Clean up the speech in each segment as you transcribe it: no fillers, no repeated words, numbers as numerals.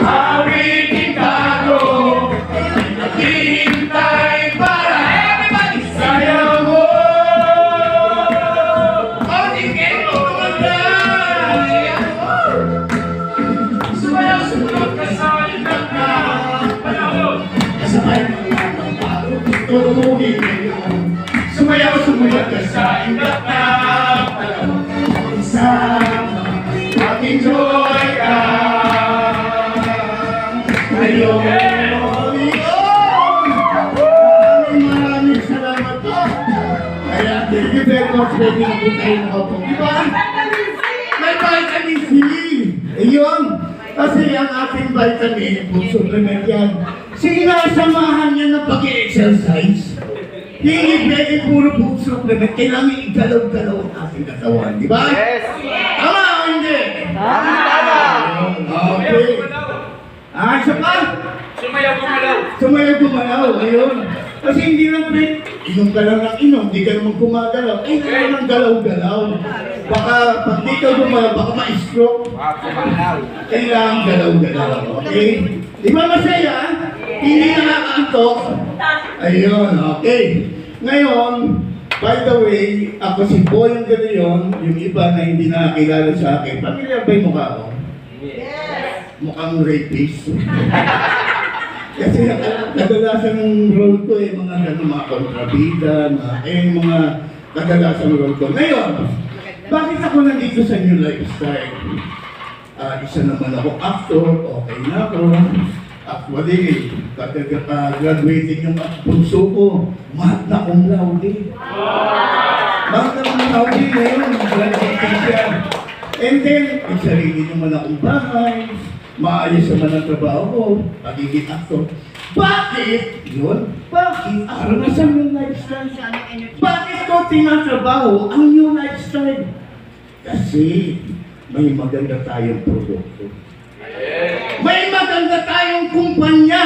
Awitin tayo, naghihintay para everybody sayaw mo. Oh, tingin mo magay. Sumayaw-sumunod ka sa ilang na panahon. Kasabay ng lamang bago tutuhin kayo. Sumayaw-sumunod ka sa ilang na panahon. Isama, mag-enjoy ka. Ayun! Maraming salamat po! Kaya, thank you very much. Pwede na po tayo nakapag. Diba? May vitamin C! Ayun! Kasi ang ating vitamin, food supplement yan. Sige na, samahan niya na pag-i-exercise. Hindi pwede puro food supplement. Kailangan igalaw-galaw ang ating katawan. Diba? Yes! Tama o hindi? Tama! Okay. Isa pa? Sumayaw gumalaw. Sumayaw gumalaw, ayun. Kasi hindi lang pwede, inom ka lang ng inom, hindi ka naman gumagalaw. Ay, kailangan ng galaw-galaw. Baka, pag di ka gumalaw, baka ma-stroke. Kailangan galaw-galaw, okay? Di ba masaya? Hindi nakakaantok. Ayun, okay. Ngayon, by the way, ako si Boy ang gano'n, yung iba na hindi nakakilala sa akin. Pamilya ba yung mukha ko? Mukhang rapist. Kasi kadalasan ng role ko mga gano'n, mga kontrabida, mga kadalasan ng role ko. Ngayon, bakit ako nandito sa New Lifestyle? Isa naman ako actor, okay na ako. Actually, graduating yung bunso ko, magna cum laude. Magna cum laude ngayon, graduating siya. And then, may sarili naman akong bahay, maayos naman ang trabaho ko, pagiging actor. Bakit? Yun? Bakit? Ako na sa new lifestyle. Bakit ko tinatrabaho ang new lifestyle? Kasi may maganda tayong produkto. May maganda tayong kumpanya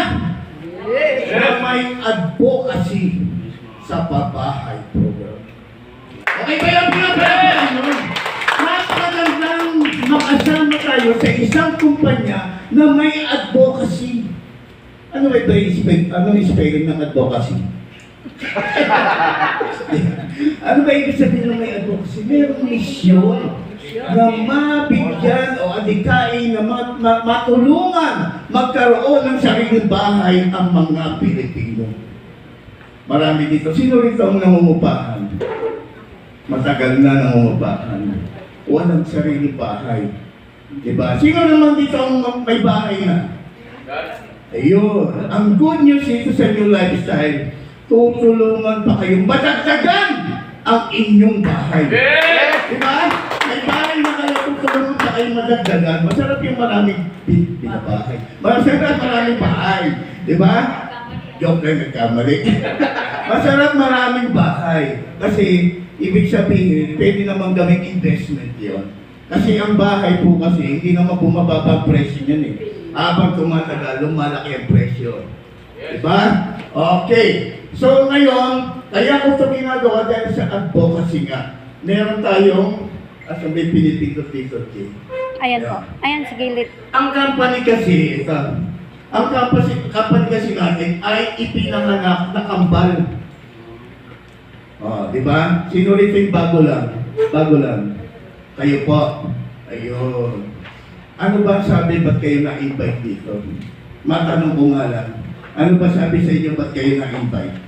na may advocacy sa pabahay program. Okay ba yung pinapalagyan nyo? Napakagandang makasama tayo sa isang kumpanya na may advocacy. Ano ba yung spelling ng advocacy? Ano ba ibig sabihin ng may advocacy? Mayroong misyon na mabigyan o adikain na matulungan magkaroon ng sariling bahay ang mga Pilipino. Marami dito. Sino rito ang nangungupahan? Matagal na nangungupahan. Walang sariling bahay. Diba? Sino naman dito ang may bahay na? Ayun. Ang good news dito sa New Lifestyle, tutulungan pa kayong matagtagan ang inyong bahay. Diba? May bahay na kayo, tutulungan pa kayong matagtagan. Masarap yung maraming binabahay. Masarap maraming bahay. Diba? Joke lang, nagkamali. Masarap maraming bahay. Kasi, ibig sabihin, pwede namang gawing investment yon. Kasi ang bahay po kasi, hindi naman bumababa ang presyo niyan eh. Habang tumatagal, lumalaki ang presyo. Diba? Okay. So ngayon, kaya ko ito ginagawa dahil sa advocacy nga. Meron tayong, may pinipindot-pindot eh. Ayan po. Ayan, sa gilid. Ang company kasi, ito. Ang company kasi natin ay ipinanganak na kambal. Di ba? Sino rito yung bago lang? Bago lang. Kayo po. Ayun. Ano ba sabi, ba't kayo na-invite dito? Matanong ko nga lang. Ano ba sabi sa inyo, ba't kayo na-invite?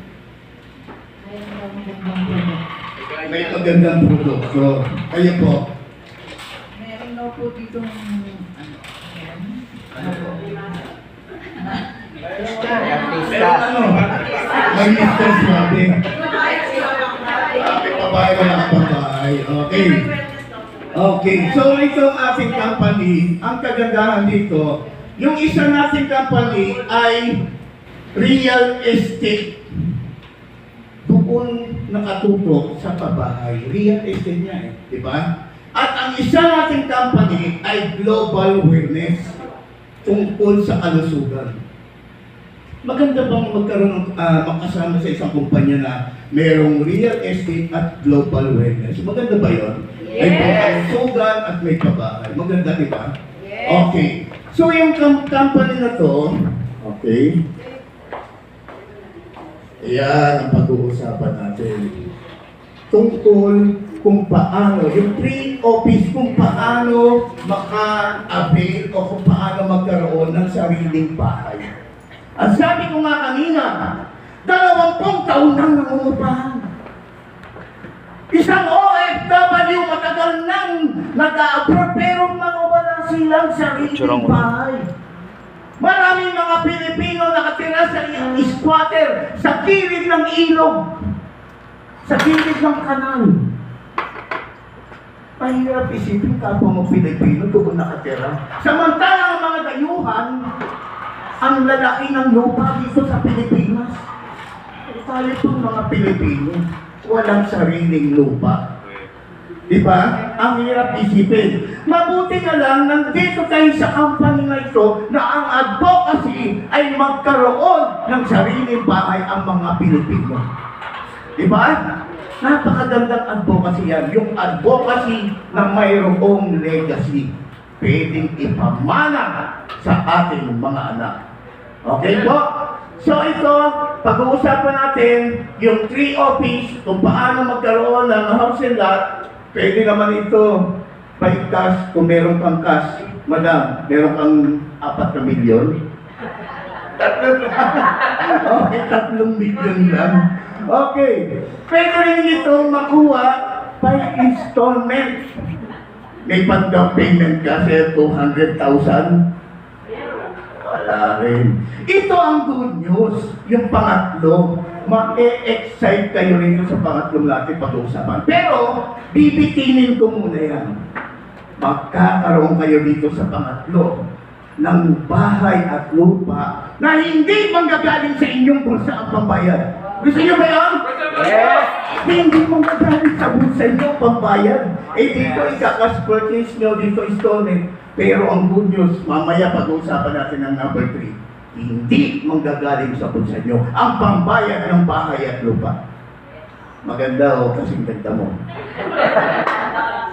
May magandang produkto. Kayo po. Meron daw po dito Ano po? Artista. Ano? May Mr. Swabe. Babae wala ka babae. Okay. Okay. So ito ang ating company. Ang kagandahan dito, yung isa nating company ay real estate. Doon nakatutok sa pabahay. Real estate niya eh. Diba? At ang isa nating company ay global wellness tungkol sa kalusugan. Maganda bang magkaroon makasama sa isang kumpanya na mayroong real estate at global wellness? Maganda ba yun? Yes. May pangkalusugan at may pabahay. Maganda, di ba? Yes. Okay. So yung company na to, okay. Ayan ang pag-uusapan natin. Tungkol kung paano, yung free office, kung paano maka-avail o kung paano magkaroon ng sariling bahay. Ang sabi ko nga kanina, 20 taon nang nangungupahan. Isang OFW matagal nang nag-a-abroad pero mga wala silang sariling bahay. Maraming mga Pilipino nakatira sa squatter sa gilid ng ilog, sa gilid ng kanal. Mahirap isipin kapwa mo Pilipino doon nakatira. Samantalang ang mga dayuhan, ang lalaki ng lupa dito sa Pilipinas. Tayo itong mga Pilipino, walang sariling lupa. Diba? Ang hirap isipin. Mabuti na lang, nandito tayo sa company na ito na ang advocacy ay magkaroon ng sariling bahay ang mga Pilipino. Diba? Napakagandang advocacy yan. Yung advocacy na mayroong legacy. Pwedeng ipamana sa ating mga anak. Okay po? So ito, pag-uusapan natin yung tree office, kung paano magkaroon ng house and lot. Pwede naman ito, by cash, kung meron kang cash. Madam, meron kang 4 milyon? 3 milyon lang. Okay. Pwede rin ito makuha by installment. May pag-down payment kasi 200,000. Wala rin. Ito ang good news. Yung pangatlo, ma-excite kayo rin sa pangatlong natin pag-uusapan. Pero, bibitinin ko muna yan. Magkakaroon kayo dito sa pangatlo ng bahay at lupa na hindi manggagaling sa inyong bulsa ang pambayad. Gusto niyo ba yan? Yes! Hindi manggagaling sa bulsa niyo ang pambayad. Eh dito, ika-cash purchase nyo, dito installment. Pero ang good news, mamaya pag-uusapan natin ng number 3, hindi manggagaling sa bulsa nyo ang pambayad ng bahay at lupa. Maganda o kasing ganda mo.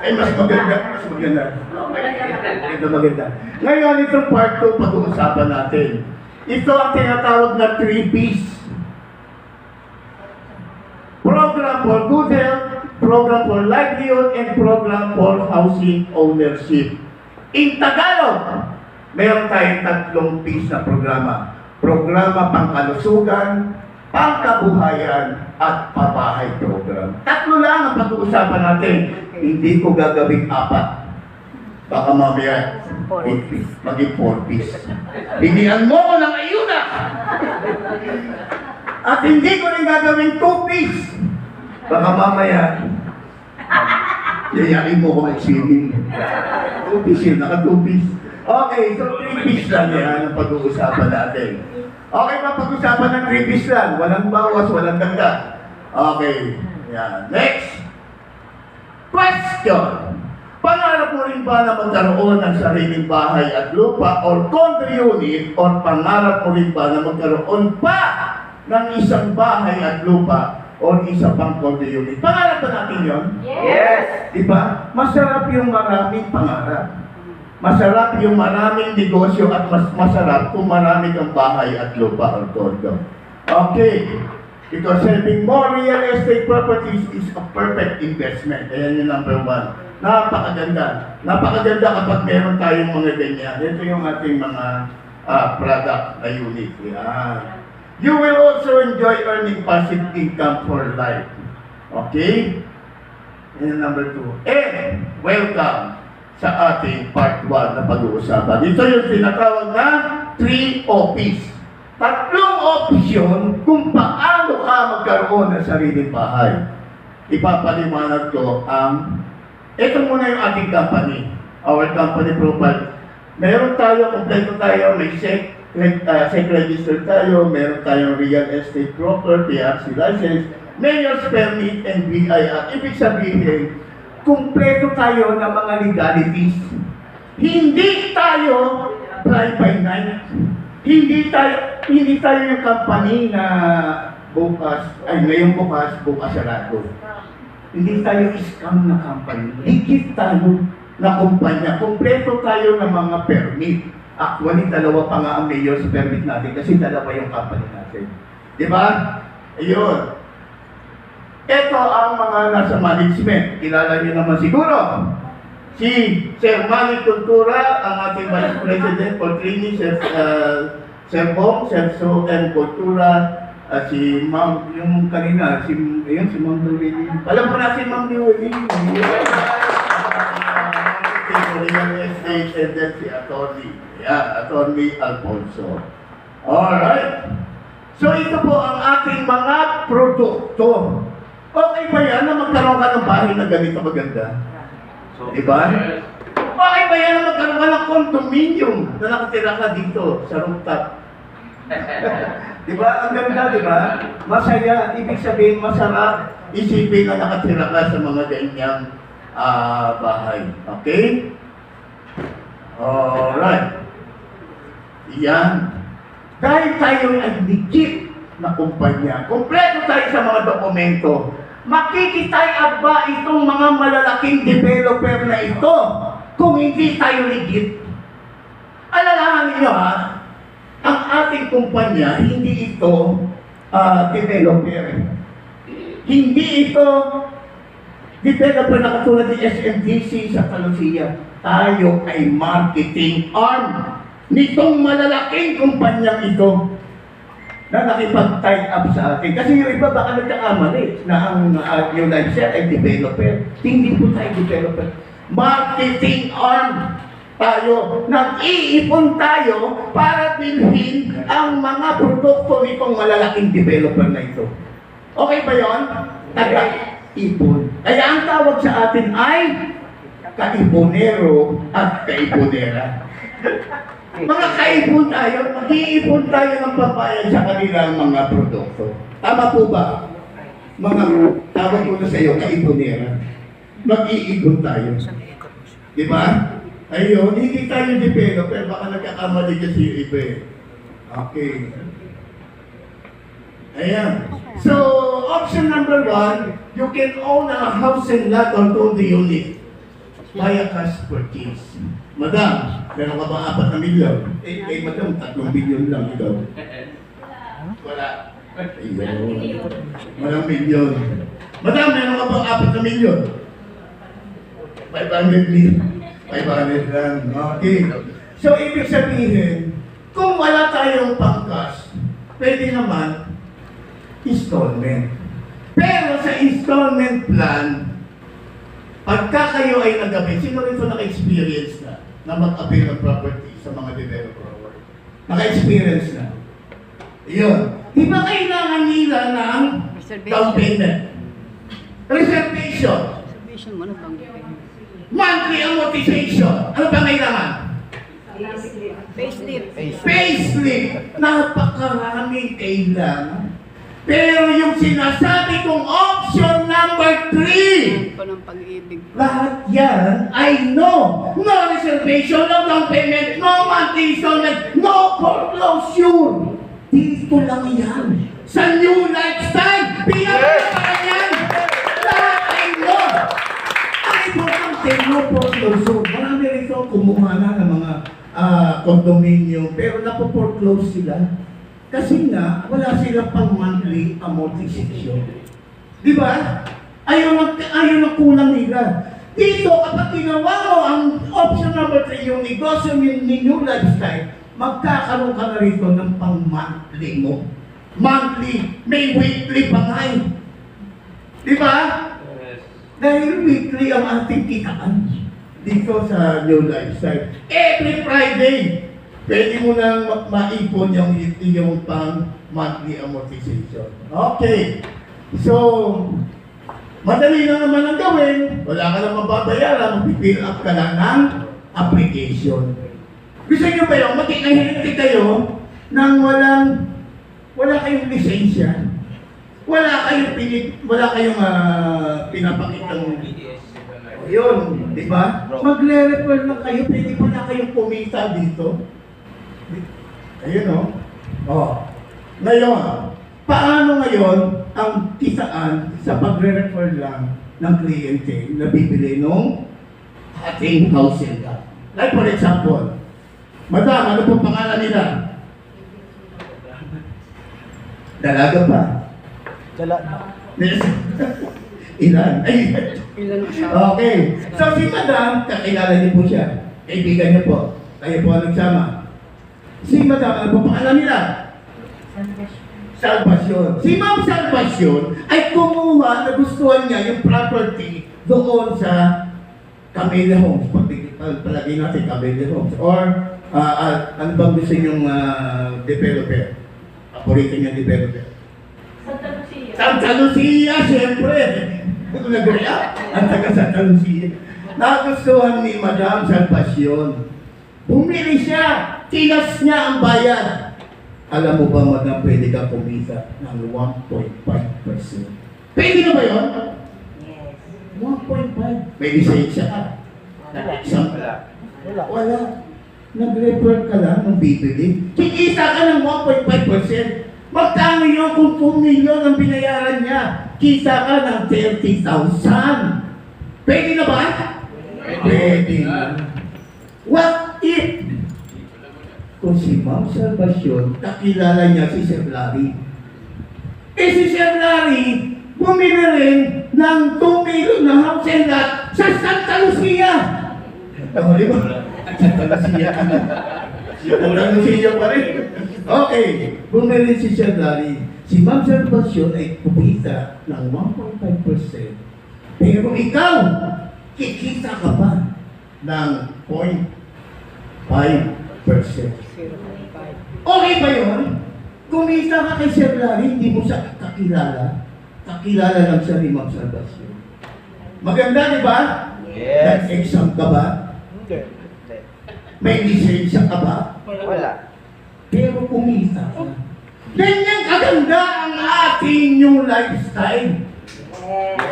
Ay, mas maganda. Mas maganda. Maganda. Ngayon, itong part 2 pag-uusapan natin. Ito ang tinatawag na 3Ps. Program for Good Health, Program for Livelihood, and Program for Housing Ownership. In Tagalog, meron tayong 3 P's na programa. Programa pangkalusugan, pangkabuhayan, at pabahay program. 3 lang ang pag-uusapan natin. Hindi ko gagawing 4. Baka mamaya, 8 P's, maging 4 P's. Binihan mo ko ng ayuda! At hindi ko rin gagawing 2 P's. Baka mamaya, yayain mo ko mag-swimming. 2 P's yun, naka 2 P's. Okay, so 3 P's lang yan ang pag-uusapan natin. Okay ba pag-usapan ng 3 P's lang? Walang bawas, walang dagdag. Okay, yan. Next. Question. Pangarap mo rin ba na magkaroon ng sariling bahay at lupa or condo unit or pangarap mo rin ba na magkaroon pa ng isang bahay at lupa o isa pang condo unit? Pangarap ba natin yun? Yes! Diba? Masarap yung maraming pangarap. Masarap yung maraming negosyo at mas masarap kung marami kang bahay at lupa or condo. Okay. Because having more real estate properties is a perfect investment. Ayan yung number 1. Napakaganda. Napakaganda kapag meron tayong mga ganyan. Ito yung ating mga product na unit. Yan. You will also enjoy earning passive income for life. Okay? And number 2. And welcome sa ating part 1 na pag-uusapan. Ito yung tinatawag na 3 O's. 3 option kung paano ka magkaroon ng sariling bahay. Ipapaliwanag ko ang ito muna yung ating company. Our company profile. Meron tayo, kompleto tayo, may SEC register tayo, meron tayong real estate broker, PRC license, mayor's permit, and BIR. Ibig sabihin, kumpleto tayo ng mga legalities. Hindi tayo fly by night. Hindi tayo yung company na ngayong bukas sarado. Hindi tayo scam na company. Legit tayo. na kumpanya. Kompleto tayo ng mga permit. Actually, dalawa pa nga ang mayor sa permit natin kasi dalawa yung company natin. Di ba? Ayun. Ito ang mga nasa management. Kilala niyo naman siguro. Si Sir Manny Cultura, ang ating Vice President for Training, Sir Bong, Sir So, and Cultura, si Ma'am, yung kanina, si Ma'am Luwili. Alam ko na si Ma'am Luwili. Real Estate, and then si Atty. Atty. Alfonso. Alright. So ito po ang ating mga produkto. Okay ba yan na magkaroon ka ng bahay na ganito maganda? Diba? Okay ba yan na magkaroon ka ng condominium na nakatira ka dito sa rooftop? Diba? Ang ganda, diba? Masaya. Ibig sabihin, masarap. Isipin na nakatira ka sa mga ganyang bahay. Okay? Alright. Yan. Dahil tayo ay legit na kumpanya, kompleto tayo sa mga dokumento, makikitay ba itong mga malalaking developer na ito kung hindi tayo legit? Alalahanin nyo ha, ang ating kumpanya, hindi ito developer. Hindi ito developer na katulad ni SMDC sa Talusia. Tayo ay marketing arm nitong malalaking kumpanyang ito na nakipag-tie up sa atin. Kasi yung iba baka nagkakamali na ang yung lifestyle ay developer. Hindi po tayo developer. Marketing arm tayo. Nag-iipon tayo para bilhin ang mga produkto nitong malalaking developer na ito. Okay ba yun? Taga-ipon. Kaya ang tawag sa atin ay kaiponero at kaiponera. Mga kaipon tayo, mag-iipon tayo ng pambayad sa kanilang mga produkto. Tama po ba? Mga tawag ko na sa iyo, kaiponera. Mag-iipon tayo. Di ba? Ayun, hindi tayo developer, baka nagkakamali kasi yung iba eh. Okay. Ayan. So, option number 1, you can own a house and lot or own the unit via cash purchase. Madam, meron ka bang 4 na milyon? Madam, 3 bilyon lang ikaw. Wala. Ayun. Walang milyon. Madam, meron ka bang 4 na milyon? 500 million. 500 lang. Okay. So, ibig sabihin, kung wala tayong pang-cash, pwede naman installment. Pero sa installment plan, pagka kayo ay nag-avail, sino rin ito naka-experience na mag-avail ng property sa mga developer? Naka-experience na. Yun. Di ba kailangan nila ng down payment? Reservation. Monthly amortization. Ano ba kailangan? Payslip. Napakaraming kailangan. Pero yung sinasabi kong option number 3, lahat yan ay no. No reservation, no down payment, no monthly installment, no foreclosure. Dito lang yan. Sa new lifestyle, pinapakalan yan. Lahat ay no. Ang importante, no foreclosure. Marami rito kumuha na ng mga condominium, pero napo-foreclose sila. Kasi nga, wala silang pang monthly amortization. Di ba? Ayaw ng kulang nila. Dito, kapag ginawa mo ang option number 3, yung negosyo ninyo lifestyle, magkakaroon ka na rito ng pang monthly mo. Monthly, may weekly pa nga eh. Di ba? Dahil weekly ang ating kitaan dito sa new lifestyle. Every Friday, pwede mo nang maipon yung pang monthly amortization. Okay. So, madali na naman ang gawin. Wala ka naman babayaran. Mag-fill up ka lang ng application. Gusto nyo ba yun? Mag-inahiriti kayo nang wala kayong lisensya. Wala kayong pinapakitang yun, di ba? Magre-refer lang kayo. Pwede pa na kayong pumita dito. Ayun o. Ngayon, paano ngayon ang kisaan sa pagre-refer lang ng kliyente na bibili ng ating housing gap. Like for example, Madam, ano pong pangalan nila? Dalaga pa. Ilan? Ay, okay. So si Madam, kakilala niyo po siya. Kaibigan niyo po. Kayo po ang nagsama. Si Madam, ano po pangalan nila? Salvacion. Si Ma'am Salvacion ay kumuha, nagustuhan niya yung property doon sa Camellia Homes. Palagay natin Camellia Homes. Or ano bang gusto niyong developer? Paborito niyong developer? Santa Lucia, siyempre. Nag-react. Ang taga Santa Lucia. Nagustuhan ni Madam Salvacion. Bumili siya. Tinas niya ang bayad. Alam mo ba, Madam, pwede ka kumita ng 1.5%. Pwede na ba yun? Yes. 1.5. May lisensya ka. Wala. Nag-refer ka lang ng bibili. Kikita ka ng 1.5%. Magkano yun kung 2 million ang binayaran niya? Kita ka ng 30,000. Pwede na ba? Pwede na. What if kung si Ma'am Salvacion, kakilala niya si Sir Larry? Eh si Sir Larry, bumili rin ng 2 million na house and lot sa Santa Lucia. Tama di ba? Santa Lucia ka na. Santa Lucia pa rin. Okay, bumili si Sir Larry. Si Ma'am Salvacion ay kumita ng 1.5%. Pero ikaw, kikita ka pa ng 0.5%. Okay ba yun? Kumita ka kay Sir Larry, hindi mo siya kakilala. Kakilala lang siya ni Ma'am Salvacion. Maganda, di ba? Yes. Nag-exam ka ba? Hindi. May lisensya ka ba? Wala. Pero kumita ka. Ganyan kaganda ang ating new lifestyle.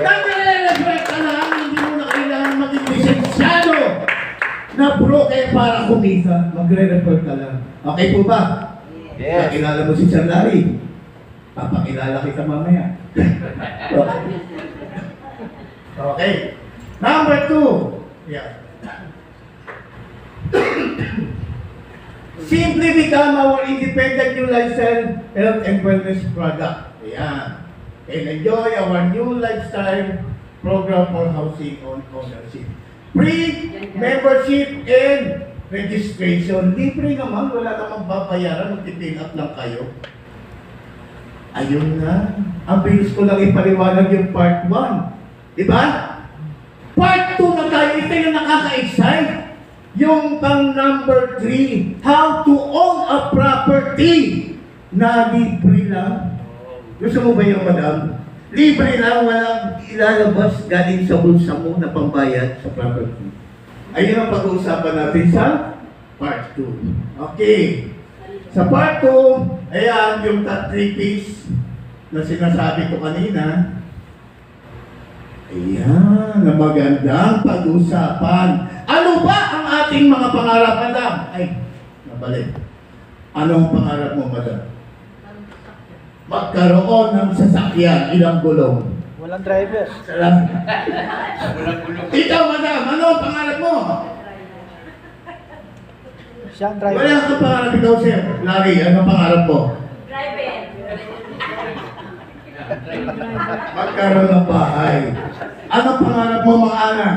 Nag-re-reflect ka lang, hindi mo na kailangan maging lisensyado na broker para kumita. Magre-refer ka lang. Okay po ba? Yes. Kakilala mo si Sir Larry. Papakilala kita mamaya. Okay. Okay. Number 2. Yeah. Simply become our independent new lifestyle health and wellness product. Ayan. And enjoy our new lifestyle program for housing ownership. Free membership and registration. Libre naman, wala namang babayaran, mag-fill up lang kayo. Ayun na. Ang bilis ko lang ipaliwanag yung part 1. Diba? Part 2 na tayo, ito yung nakaka-excite. Yung pang number 3, how to own a property na libre lang. Gusto mo ba yung Madam? Libre lang, walang ilalabas galing sa bulsa mo na pambayad sa property. Ayun ang pag-uusapan natin sa part 2. Okay. Sa part 2, ayan yung top 3 P's na sinasabi ko kanina. Ayan, na magandang pag-usapan. Ano ba ang ating mga pangarap, Madam? Ay, nabalik. Anong pangarap mo, Madam? Magkaroon ng sasakyan, ilang gulong. Walang driver. Salamat. Ikaw, Madam, ano ang pangarap mo? Siya ang driver. Wala kang pangarap ikaw, Sir. Larry, ano ang pangarap mo? Magkaroon ng bahay. Ano ang pangarap mo, mga anak?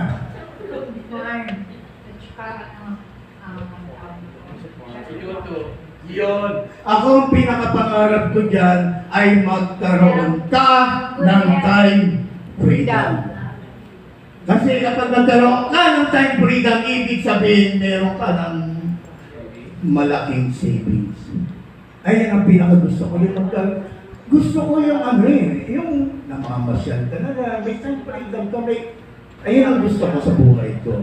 Yun. Ako ang pinakapangarap ko dyan ay magkaroon ka ng time freedom. Kasi kapag nagkaroon ka ng time freedom, ibig sabihin meron ka ng malaking savings. Ayan ang pinakagusto ko. Gusto ko yung yung namamasyal ka na, may time freedom ka, ayun ang gusto ko sa buhay ko.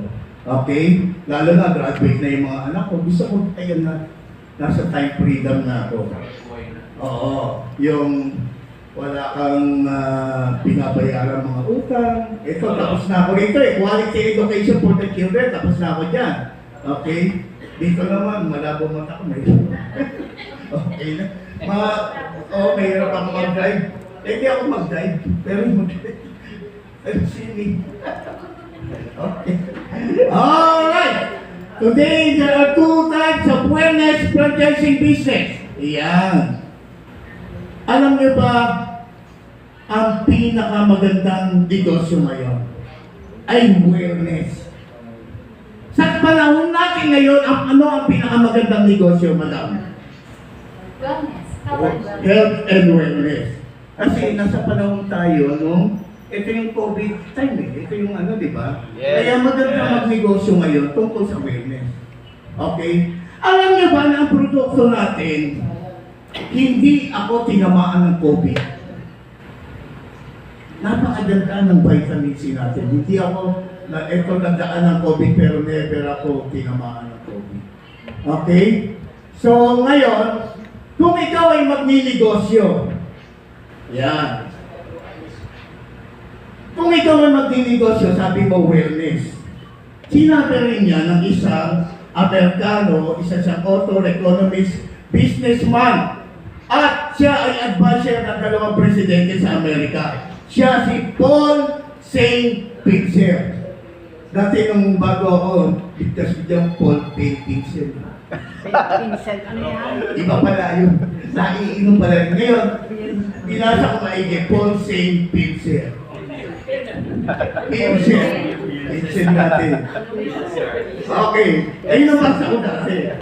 Okay? Lalo na, graduate na yung mga anak ko. Gusto ko, ayun na, nasa time freedom na ako. Oo. Yung wala kang pinabayaran mga utang. Ito, tapos na ako rito eh. Quality education for the children. Tapos na ako dyan. Okay? Dito naman, malabo mata ko. Okay na. Mayroon ako mag-drive. Hindi ako mag-drive. Pero mag-drive. I'm swimming. Okay. Alright. Today, there are two types of wellness franchising business. Yan. Alam niyo ba, ang pinakamagandang negosyo ngayon ay wellness. Sa panahon natin ngayon, ano ang pinakamagandang negosyo, madam? Wellness. Health and wellness. Kasi nasa panahon tayo, no? Ito yung COVID time eh. Ito yung ano, di ba? Yes. Kaya maganda magnegosyo ngayon tungkol sa wellness. Okay? Alam niyo ba na ang produkto natin, hindi ako tinamaan ng COVID. Napakaganda ng vitamin C natin. Hindi ako, ito nagdaan ng COVID pero never ako tinamaan ng COVID. Okay? So ngayon, kung ikaw ay magninegosyo, yan. Kung ikaw ay magninegosyo, sabi mo wellness. Sinabi rin niya ng isang Amerikano, isa siyang author, economist, businessman. At siya ay advisor ng dalawang presidente sa Amerika. Siya si Paul St. Pincer. Dati nung bago ako, bigtas ko diyang Paul Pincer. Vincent, ano yan? Iba pala yun. Naiinom pala yun. Ngayon, binasa ko maigi, Paul St. Pincer. Pincer. Pincer natin. Okay. Ayun ang basa ko dati.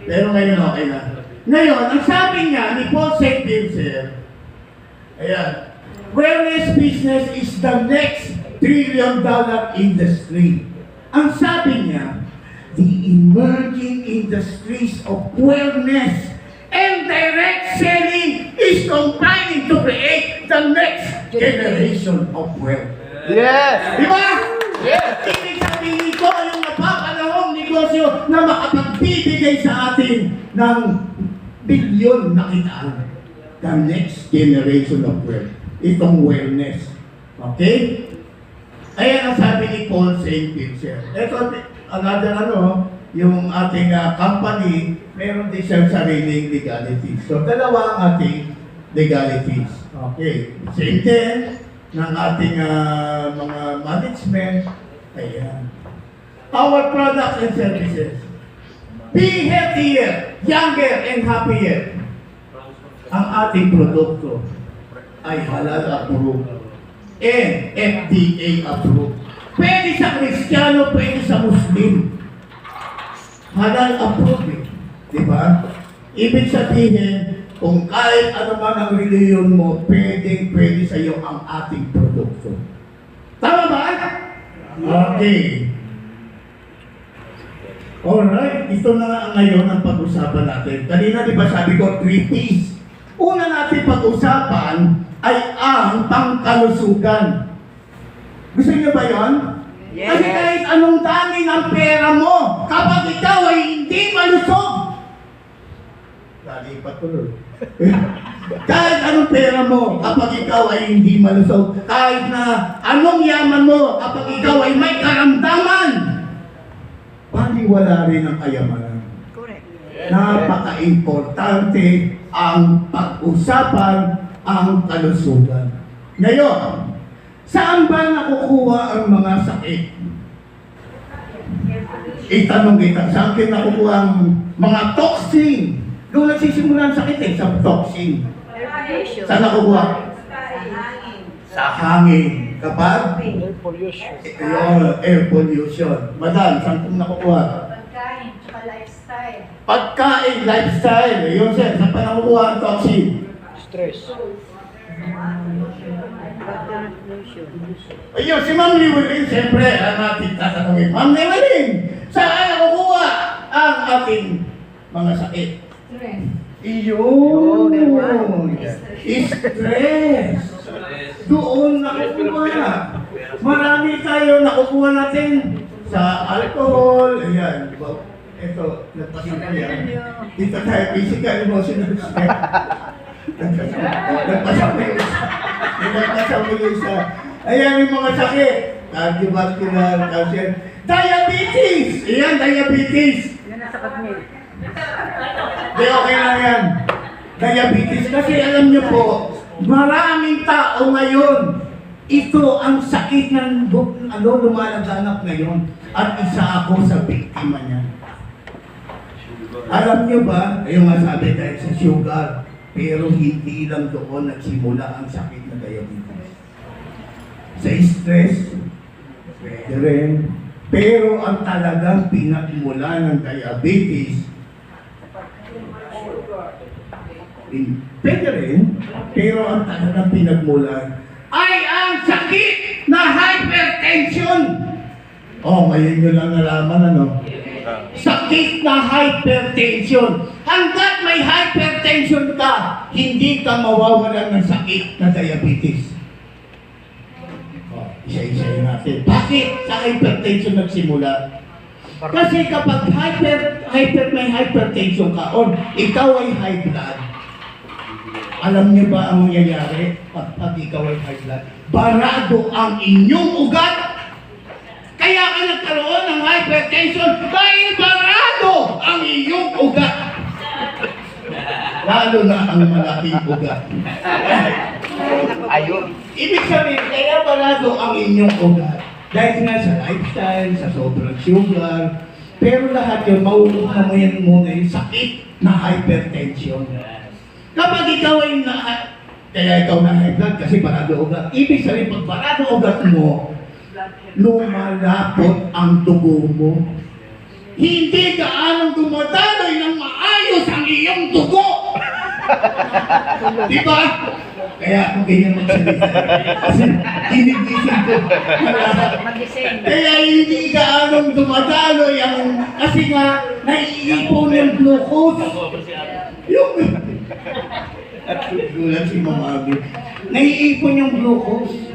Pero ngayon okay na. Ngayon, ang sabi niya ni Paul St. Pincer, ayan, wellness business is the next $1 trillion industry. Ang sabi niya, the emerging industries of wellness and direct selling is combining to create the next generation of wealth. Yes! Di ba? Yes! Ibig sabihin ko yung napapanahong negosyo na makapagbibigay sa atin ng bilyon na kitaan. The next generation of wealth. Itong wellness. Okay? Ayan ang sabi ni Paul St. Pincer. Ito, another yung ating company, meron din siyang sariling legalities. So, dalawa ang ating legalities. Okay. Same din ng ating mga management. Ayan. Our products and services. Be healthier, younger, and happier. Ang ating produkto ay halal approved and FDA approved. Pwede sa Kristiyano, pwede sa Muslim. Halal approved eh. Diba? Ibig sabihin, kung kahit ano man ang reliyon mo, pwede sa iyo ang ating produkto. Tama ba? Okay. Alright, ito na nga ngayon ang pag-usapan natin. Kanina di ba sabi ko, 3 P's. Una natin pag-usapan ay ang pangkalusugan. Gusto niyo ba yon? Yes. Kasi kahit anong dami ng pera mo, kapag ikaw ay hindi malusog, lagi pa tuloy. Kahit anong pera mo, kapag ikaw ay hindi malusog, kahit na anong yaman mo, kapag ikaw ay may karamdaman, paniwala rin ang kayamanan. Correct. Napaka-importante ang pag-usapan ang kalusugan. Ngayon, saan ba nakukuha ang mga sakit? Itanong kita, saan kayo nakukuha ang mga toxin? Doon nagsisimula ang sakit sa toxin. Saan nakukuha? Sa hangin. Kapag? Air pollution. Air pollution. Madam, saan kong nakukuha? Pagkain, tsaka lifestyle. Pagkain, lifestyle. Yun sir, saan pa nakukuha ang toxin? Stress. Ayun, si Ma'am Liwelin, siyempre, ang ating tatanungin. Ma'am Liwelin, saan nakukuha ang ating mga sakit? Stress. Iyon. Stress. Doon nakukuha. Marami tayo nakukuha natin sa alcohol. Ayan. Ito, nagpasama yan. Dito tayo, physical, emotional stress. Nagpasama yung isa. Nagpasama yung isa. Ayan yung mga sakit. Cardiovascular, cancer. Diabetes! Ayan, diabetes. Yan nasa pagmil. Di okay lang yan. Diabetes. Kasi alam niyo po, maraming tao ngayon Ito ang sakit ng lumalaganap ngayon. At isa ako sa biktima niya. Alam niyo ba, ayun nga sabi dahil sa sugar, pero hindi lang doon nagsimula ang sakit na diabetes. Sa stress, pwede rin. Pero ang talagang pinagmula ng diabetes, pwede rin, pero ang talagang pinagmulan ay ang sakit na hypertension. Oh, ngayon nyo lang nalaman ano? Sakit na hypertension. Hanggat may hypertension ka, hindi ka mawawalan ng sakit na diabetes. Oh, isa-isayin natin. Bakit sa hypertension nagsimula? Kasi kapag may hypertension ka o ikaw ay high blood, alam niyo ba ang mangyayari pag ikaw ay high blood? Barado ang inyong ugat. Kaya ka nagkaroon ng hypertension dahil barado ang iyong ugat. Lalo na ang malaking ugat. Ayun. Ibig sabihin, kaya barado ang inyong ugat. Dahil nga sa lifestyle, sa sobrang sugar, pero lahat yun, mauuna mo yan muna yung sakit na hypertension. Kapag ikaw ay kaya ikaw na high blood kasi barado ugat. Ibig sabihin, pag barado ugat mo, lumalapot ang dugo mo. Hindi gaanong dumadaloy ng maayos ang iyong dugo. Diba? Kaya ako ganyan magsalita. Kasi inigising ko. Magising. Kaya hindi gaanong dumadaloy ang... Kasi nga, naiipon yung glucose. Yung... At gulat si Mama Abi. Naiipon yung glucose.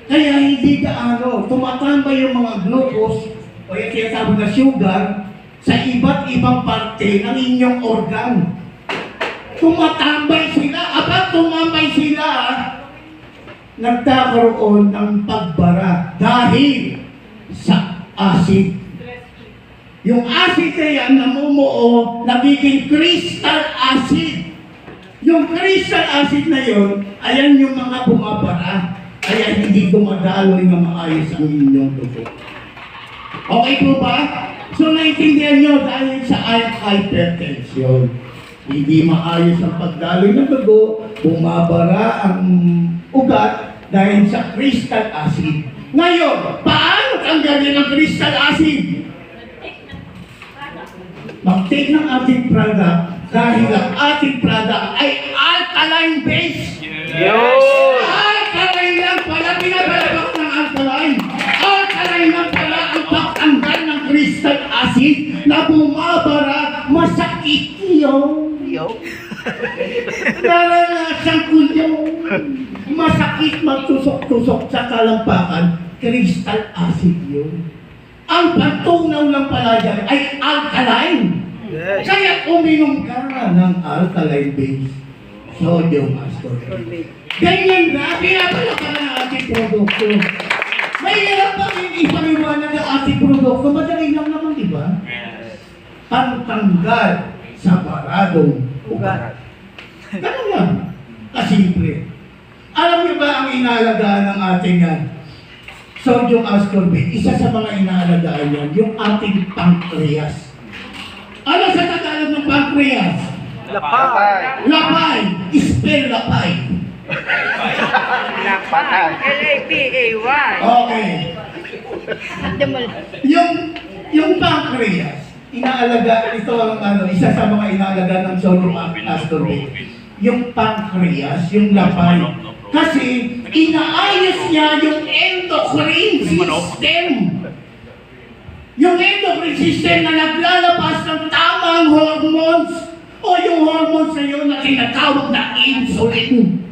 Kaya hindi gaano, tumatambay yung mga glucose o yung tinatawag na sugar sa iba't ibang parte ng inyong organ. Tumatambay sila, tumambay sila, nagkakaroon ng pagbara dahil sa acid. Yung acid na yan, namumuo, nagiging crystal acid. Yung crystal acid na yun, ayan yung mga bumabara. Kaya hindi dumadaloy na maayos ang inyong dugo. Okay po ba? So naintindihan nyo dahil sa hypertension. Hindi maayos ang pagdaloy ng dugo, bumabara ang ugat dahil sa crystal acid. Ngayon, paano tanggalin ang crystal acid? Mag-take ng ating product dahil ang ating product ay alkaline base. Yes! Alkaline lang pala, pinapalabak ng alkaline. Alkaline lang pala ang pagtanggal ng crystal acid na bumabara, masakit yun. Naranasan ko yun. Masakit magtusok-tusok sa kalampakan, crystal acid yun. Ang pagtunaw lang pala dyan ay alkaline. Yes. Kaya uminom ka ng alkaline base. Sodium ascorbate. Ganyan na, pinapala ka ng ating produkto. Mahirap ba ipaliwanag ang ating produkto? Madali lang naman, di ba? Pantanggal sa baradong ugat. Ganun lang. Kasimple. Alam niyo ba ang inaalagaan ng ating sodium ascorbate? Isa sa mga inaalagaan yan, yung ating pancreas. Ano sa Tagalog ng pancreas? Lapay. Lapay. Spell lapay. Lapay. L-A-P-A-Y. Okay. Damal. Yung pancreas, inaalaga, ito ang isa sa mga inaalaga ng sodium ascorbate. Yung pancreas, yung lapay. Kasi inaayos niya yung endocrine system. Yung endocrine system na naglalabas ng tamang hormones o yung hormones na yun na tinatawag na insulin.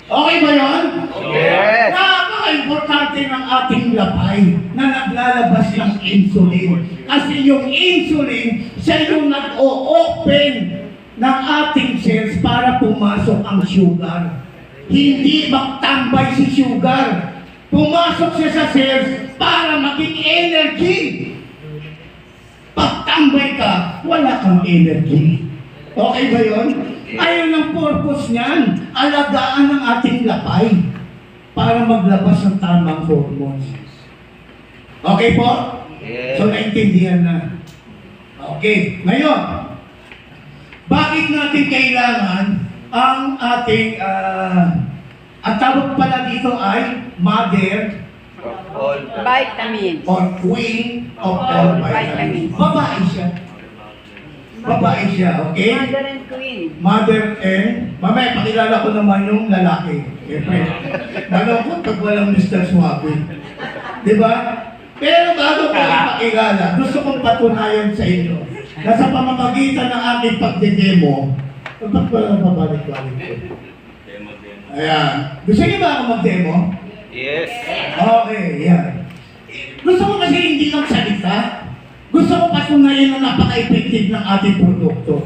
Okay ba yun? Yes! Napaka-importante ng ating lapay na naglalabas ng insulin. Kasi yung insulin, siya yung nag-o-open ng ating cells para pumasok ang sugar. Hindi magtambay si sugar. Pumasok siya sa cells para maging energy. Pag tambay ka, wala kang energy. Okay ba yun? Ayun ang purpose niyan. Alagaan ang ating lapay para maglabas ng tamang hormones. Okay po? Yes. So, naintindihan na. Okay. Ngayon, bakit natin kailangan ang ating, ang tawag pala dito ay mother All. Vitamins. or queen of all vitamins. Babae siya. Babae siya, okay? Mother and Queen. Mother and, mamaya pakilala ko naman yung lalaki. Siyempre, malungkot pag walang Mr. Suave. Di ba? Pero bago ko ipakilala, gusto kong patunayan sa inyo na sa pamamagitan ng ating pagdedemo, ba't wala pabalik-balik ko? Ayan. Gusto niyo ba ako mag-demo? Yes. Okay, yan. Gusto ko kasi hindi lang salita. Gusto ko patunayan na napaka-effective ng ating produkto.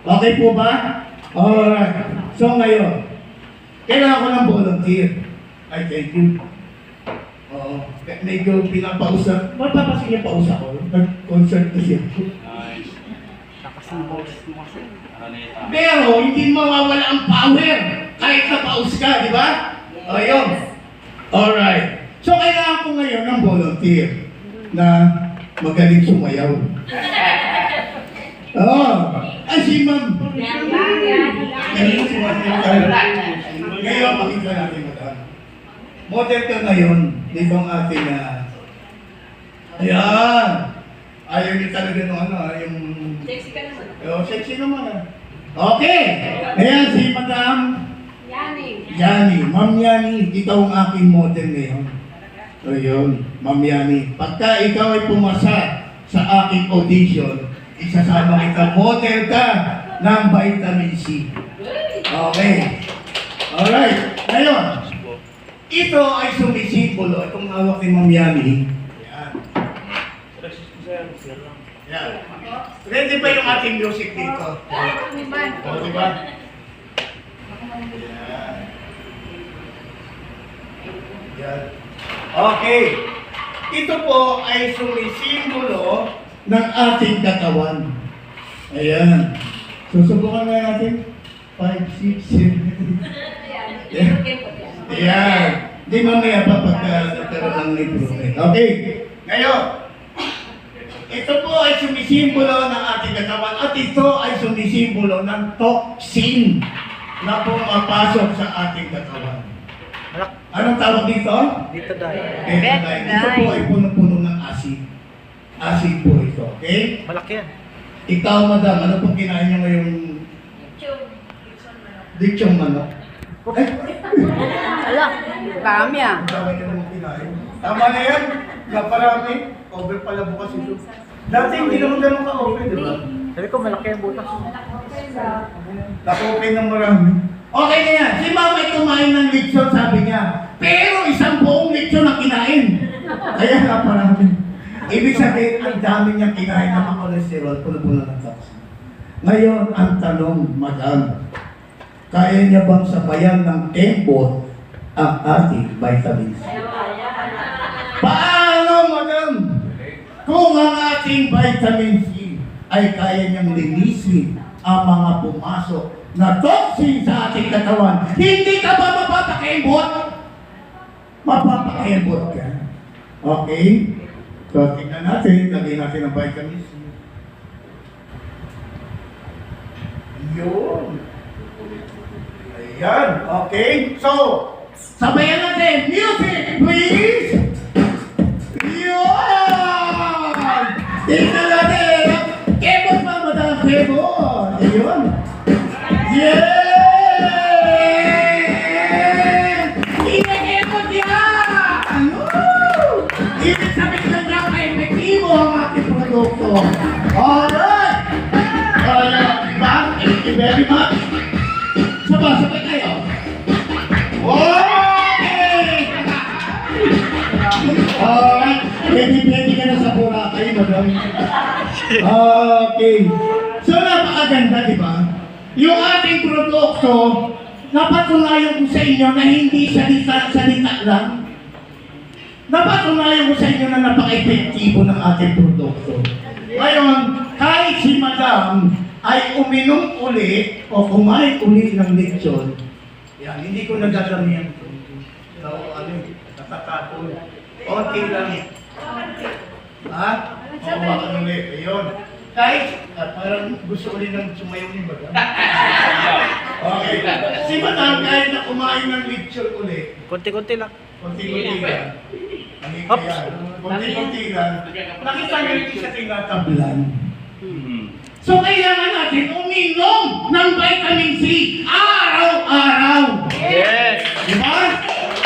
Okay po ba? Alright. So ngayon, kailangan ko ng volunteer. I thank you. Oo. Medyo pinapausap. Mapapasin niya pausa ko. Nag-concert kasi ako. Pero hindi mawawala ang power kahit napaus ka, di ba? O yun. Alright. So kailangan ko ngayon ng volunteer na magaling sumayaw. Oh, ay si ma'am. Galing sumayaw. Ngayon, makita natin madam. Model ka ngayon, di ba ang ating ayan. Ayaw niyo talaga nung yung... Sexy ka naman. Oh, sexy naman. Okay. Ayan si madam. Yani. Yani, Ma'am Yani, ikaw ang aking model ngayon. So yun, Ma'am Yani. Pagka ikaw ay pumasa sa aking audition, isasama kita, model ka ng vitamin C. Okay. Alright. Ngayon, ito ay sumisimbolo, itong hawak ni Ma'am Yani. Yan. Yan. Ready ba yung ating music dito? O, diba? Yan. Okay. Ito po ay sumisimbolo ng ating katawan. Ayan. Susubukan na natin. 5, 6, 7. Ayan. Di mamaya pa pagka-nagkaroon ng improvement. Okay. Ngayon, ito po ay sumisimbolo ng ating katawan at ito ay sumisimbolo ng toxin na pumapasok sa ating katawan. Anong tawag dito? Dito dahil. Betadine. Ito po ay puno-puno ng acid. Acid po ito, okay? Malaki yan. Ikaw, madam, ano pong kinain niyo ngayong lechong manok? Ay, Ala, dami ah. ang dami niyo naman kinain. Tama na yan. Naparami. Over pala bukas ito. Dati hindi naman ganun ka-over, di ba? Sabi ko malaki ang butas. Naka-open ng marami. Okay na yan. Si mama ay kumain ng lechon, sabi niya. Pero isang buong lechon na kinain. Kaya naparami. Ibig sabihin, ang dami niyang kinain na cholesterol, puno-puno ng toxin. Ngayon, ang tanong, madam, kaya niya bang sabayan ng kembot ang ating vitamins? Paano, madam? Kung ang ating vitamin C ay kaya niyang linisin ang mga pumasok na toxin sa ating katawan, hindi ka ba mapapakembot? Mapapakembot ka. Okay? So, tingnan natin. Lagay natin ang vitamin C. Yun. Ayan. Okay? So, sabayan natin. Music, please! Yun! Tingnan natin. Kebot pa, madam. Kebot. Ayun. Yeah! Kebot yan! Woo! Ibig sabihin na niya ka-epektibo ang ating produkto. Alright! Diba? Thank you very much. Sabay kayo. Okay! Alright. Pwede ka na sa Boracay, madam. Okay. So, napakaganda, di ba? Yung ating produkto, napatunayan ko sa inyo na hindi salita lang. Napatunayan ko sa inyo na napaka-epektibo ng ating produkto. Ngayon, kahit si madam ay uminom uli o kumain uli ng lechon, yan, hindi ko nagagamihan ito. So, natatapon. Okay lang. Ha? Oo, baka ulit. Ayun. Guys, parang gusto ulit ng sumayaw ni Baga. Okay. Si Madam, kahit na kumain ng lechon ulit, Kunti-kunti lang. konti-konti lang. Kaya, konti-konti lang. Nakita niyo yung isa tinatablan. So, kailangan natin uminom ng vitamin C araw-araw. Yes! Di ba?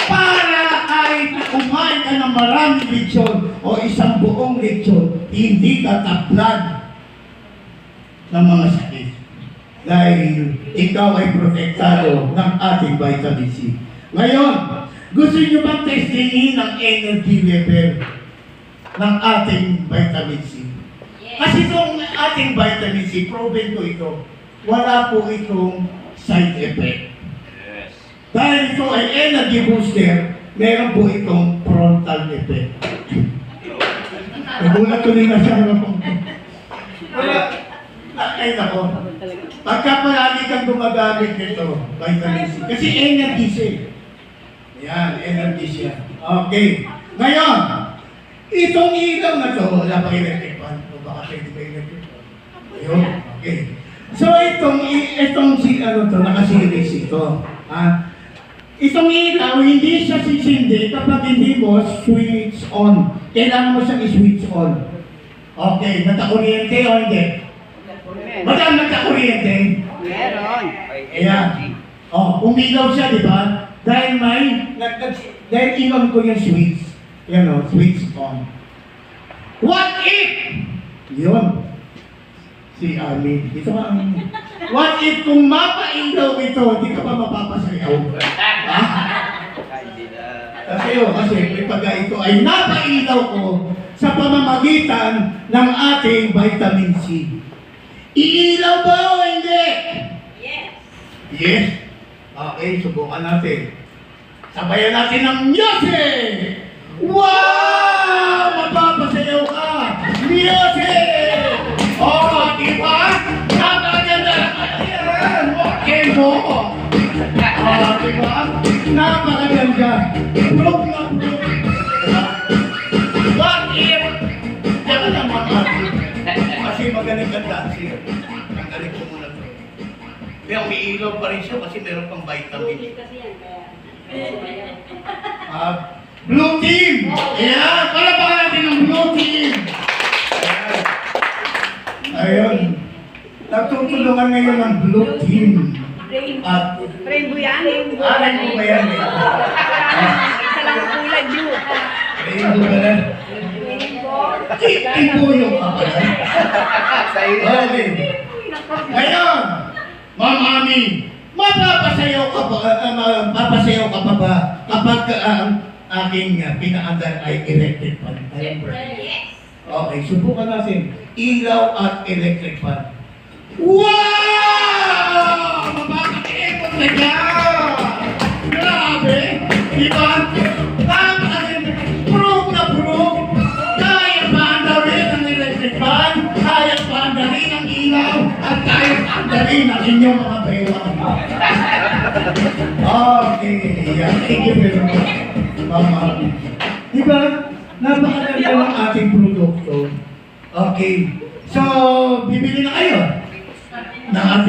Para kahit na kumain ka ng maraming lechon o isang buong lechon, hindi ka tablan ng mga sakit. Dahil ikaw ay protektado ng ating vitamin C. Ngayon, gusto nyo bang testingin ang energy level ng ating vitamin C? Kasi itong ating vitamin C, proven ko ito, wala po itong side effect. Yes. Dahil ito ay energy booster, meron po itong frontal effect. Nagulat tuloy na siya. Wala. Ay nako. Pagka palagi kang gumagamit nito, vitamin C. Kasi energy siya. Yan, energy siya. Okay. Ngayon, itong ilaw na to, wala pa electric fan. O baka pwede ba electric fan? Ayun. Okay. So itong si ano to, nakasiris ito. Ha? Itong ilaw, hindi siya sisindi kapag hindi mo switch on. Kailangan mo siyang i-switch on. Okay, nagka-kuryente o hindi? Madam, nagka-kuryente? Meron. Ayan. Umilaw siya, di ba? Dahil dahil inon ko yung switch. Yan o, switch on. What if? Yun. Si Armin. Dito ka, Armin. What if kung mapailaw ito, di ka pa mapapasayaw? Ha? Kasi pagka ito ay napailaw ko sa pamamagitan ng ating vitamin C. Iilaw ba o hindi? Yes. Yes. Okay, subukan natin. Sabayan natin ng music! Wow! Mapapasayaw ka! Music! Oh, di ba? Napakaganda! Ayan! Okay mo! Di ba? Napakaganda! Prove na prove! Diba? What if? Diyan naman natin. Kasi magaling ka dancer. Ang galing ko muna to. Kaya umiilaw pa rin siya kasi meron pang vitamin. Kasi yan, kaya. Blue team! Ayan! Palapakan natin ang blue team! Ayun. Nagtutulungan ngayon ang blue team. At Rainbow yan. Rainbow. alam mo ba yan? Isa lang ang kulay blue. Ayun ba na? Ipuyo ka pala. Okay. Ngayon, Ma'am Ami, mapapasayaw ka pa ba kapag ang aking pinaandar ay electric fan? Yes. Okay, subukan natin. Ilaw at electric fan. Wow! Mapapakipot na dyan! Grabe! Diba? Proof na proof! Kaya paandarin ang electric fan, kaya paandarin ang ilaw, at kaya paandarin ang inyong mga bayawan. Okay, yeah. Thank you very much, Mama. Diba? Napakaganda ng ating produkto. Okay. So, bibili na kayo ng ating